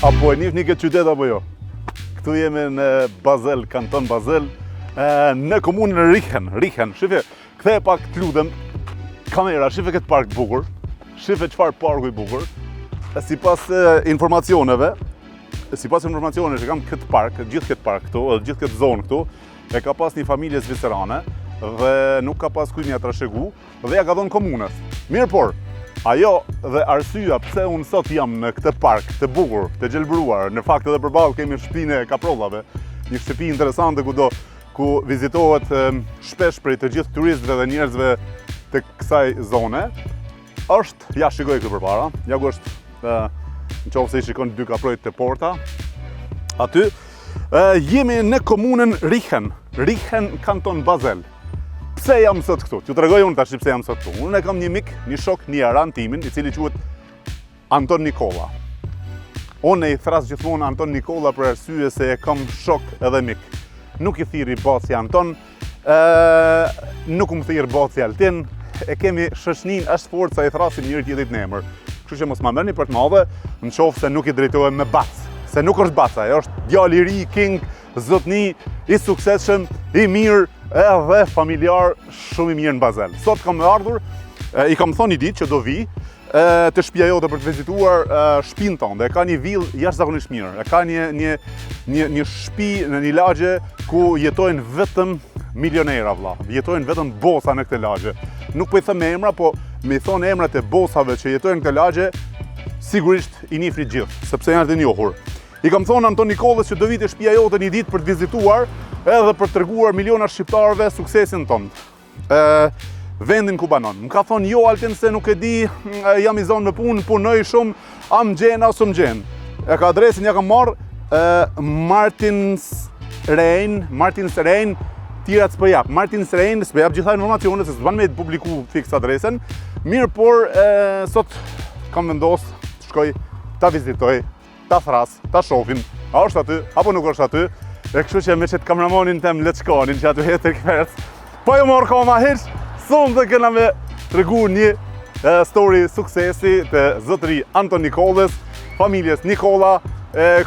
Apo e njihni këtë qytet apo jo? Këtu jemi në Basel, kanton Basel, në komunën Richen. Shife, kthej pak të lutem kamera, shife këtë park bukur, shife çfarë parku i bukur. Sipas informacioneve që kam këtë park, gjithë këtë zonë këtu, e ka pas një familje zvicerane dhe nuk ka pas kujt mja trashëgu dhe ja ka dhënë komunës. Mirë por, ajo dhe arsyeja pse unë sot jam në këtë park të bukur, të gjelbëruar, në fakt edhe përballë kemi shtëpinë e kaprollave, një shtëpi interesante ku vizitohet shpesh prej të gjithë turistëve dhe njerëzve të kësaj zone, është, ja shikoj këtu përpara, ja ku është, në qoftë se i shikon dy kaprojt të porta, aty, jemi në komunën Richen kanton Basel. Pse jam sot këtu? T'ju tregoj unë tash pse jam sot këtu. Unë kam një mik, një shok, një aran timin, i cili quhet Anton Nikola. Unë i thras gjithmonë Anton Nikola për arsye se e kam shok edhe mik. Nuk i thirri Baci Anton, nuk më thirr Baci Altin, e kemi shoqnin as forca i thrasim njëri tjetrit në emër. Kështu që mos ma merrni për të madhe, në qoftë se nuk i drejtohem me Bac. Se nuk është Baca, është djalë i ri, king, zotni, i suksesshëm, i mirë, edhe familjar shumë i mirë në Basel. Sot kam ardhur, i kam thonë një ditë që do vi të shtëpia jote për të vizituar shtëpinë tonë. E ka një villë jashtëzakonisht mirë. E ka një shtëpi në një lagje ku jetojnë vetëm milionera vlla. Jetojnë vetëm bosa në këtë lagje. Nuk po i them emra, po me i thonë emrat e bosave që jetojnë në këtë lagje, sigurisht i njihni gjithë, sepse janë të njohur. I kam thonë Anton Nikolës që do vi te shtëpia jote një ditë për të vizituar edhe për të treguar miliona shqiptarëve suksesin tonë. Vendin ku banon. Më ka thonë jo Altin se nuk e di, jam i zonë me punë, punoj shumë, am gjen as gjen. E ka adresin ja kam marr Martins Rein, tirat s'po jap. Martins Rein s'po jap gjitha informacionet se s'ban me të publiku fiks adresen. Mirë, por sot kam vendos të shkoj ta vizitoj, ta thras, ta shohim, a është aty apo nuk është aty. E kështu që me qëtë kameramonin tem le të shkonin që aty hetër këperës. Po jo morë koma hiq, sonë dhe këna me tregu një story suksesi të zotëri Anton Nikolës, familjes Nikola,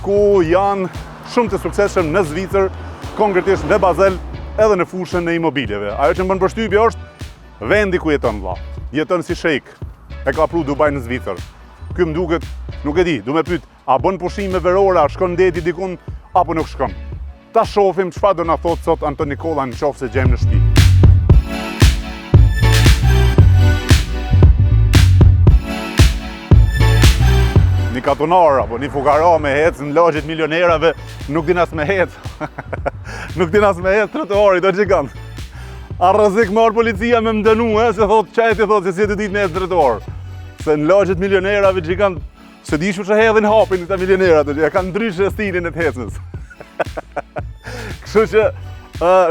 ku janë shumë të suksesshëm në Zvicër, konkretisht në Basel, edhe në fushën e imobiljeve. Ajo që më bën përshtypje është vendi ku jeton vlla. Jeton si sheik, e ka pru Dubai në Zvicër. Ky më duket, nuk e di, du me pyet, a bën pushime verore, a shkon deti dikun, apo nuk shkon. Ta shohim çfarë do na thotë sot Anton Nikola në qoftë se gjejmë në shtëpi. Një katunar apo një fukara me hecë në lagjet milionerave, nuk din as me hecë. Nuk din as me hecë trotuari, do gjigant. A rrezik me orë policia me më dënu, se thotë qajti thotë se si të ditë me hecë trotuar. Se në lagjet milionerave gjigant, se di që hedhin hapin këta milionerat, e kanë ndryshe stilin e të hecës. Kështu që,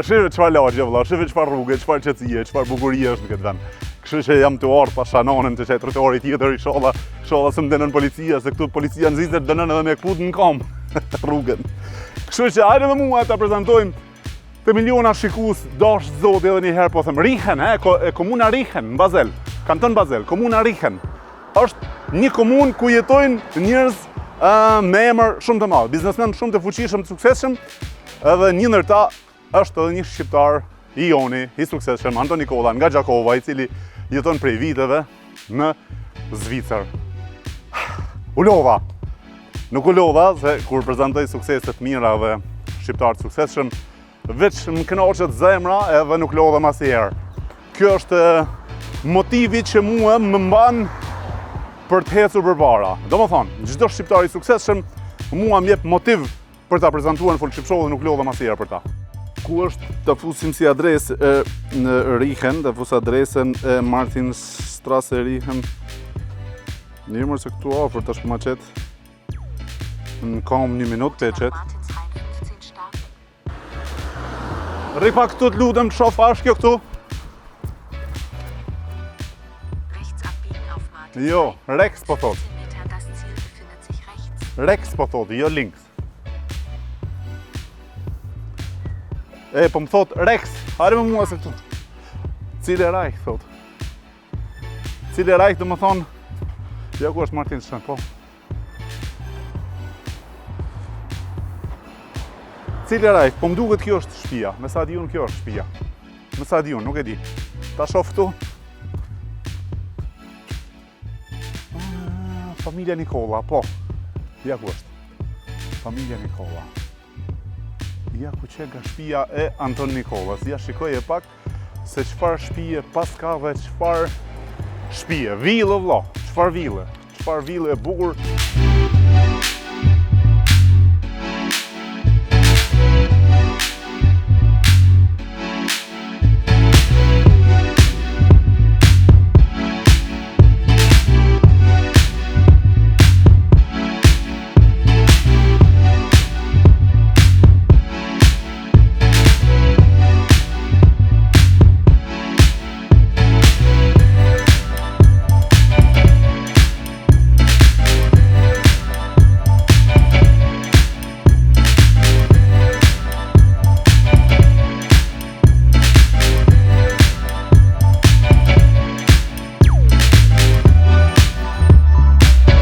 shive qëfar lagje vëlla, shive qëfar rrugë, qëfar qëtësie, qëfar bukurie është në këtë vend. Kështu që jam të ardhur pas shanonën të qaj trotuari tjetër, inshallah së më dënën policia, se këtu policia në Zvicër dënën edhe me kput në kam rrugën. Kështu që hajde me mua ta prezantojmë të miliona shikus, dash zoti edhe një herë po them, Richen, komuna Richen në Basel, kanton Basel, komuna Richen. Është një komunë ku jetojnë njerëz me emër shumë të madh, biznesmen shumë të fuqishëm, të suksesshëm, edhe një ndër ta është edhe një shqiptar i joni, i suksesshëm, Anton Nikola nga Gjakova, i cili jeton prej viteve në Zvicër. U lodha. Nuk u lodha, se kur prezantoj sukseset mira dhe shqiptar të suksesshëm, veç më kënaqet zemra edhe nuk lodhem asnjëherë. Kjo është motivi që mua më mban për të hecur përpara. Domethënë, çdo shqiptar i suksesshëm mua më jep motiv për ta prezantuar në Folk Ship Show dhe nuk lodhem asnjëherë për ta. Ku është të fusim si adresë në Richen, të fus adresën e Martinstrasse Richen. Një mërë se këtu afër tash po ma qet. Në kam 1 minutë të qet. Rri pak këtu të lutem të shoh ashtë kjo këtu. Jo, Rex po thot. Rex po thot, jo links. Po më thot Rex, hajde me mua se këtu. Cili Reich, thot. Cili Reich do më thonë, ja ku është Martin Shen, po. Cili rajt, po më duket kjo është shtëpia. Me sa di unë kjo është shtëpia. Me sa di unë, nuk e di. Ta shoh këtu. Familja Nikolla, po. Ja ku është. Familja Nikolla. Ja ku që nga shtëpia e Anton Nikollas. Ja shikoj e pak se çfarë shtëpie pas ka dhe çfarë shtëpie. Villë vëlla, çfarë villë e bukur.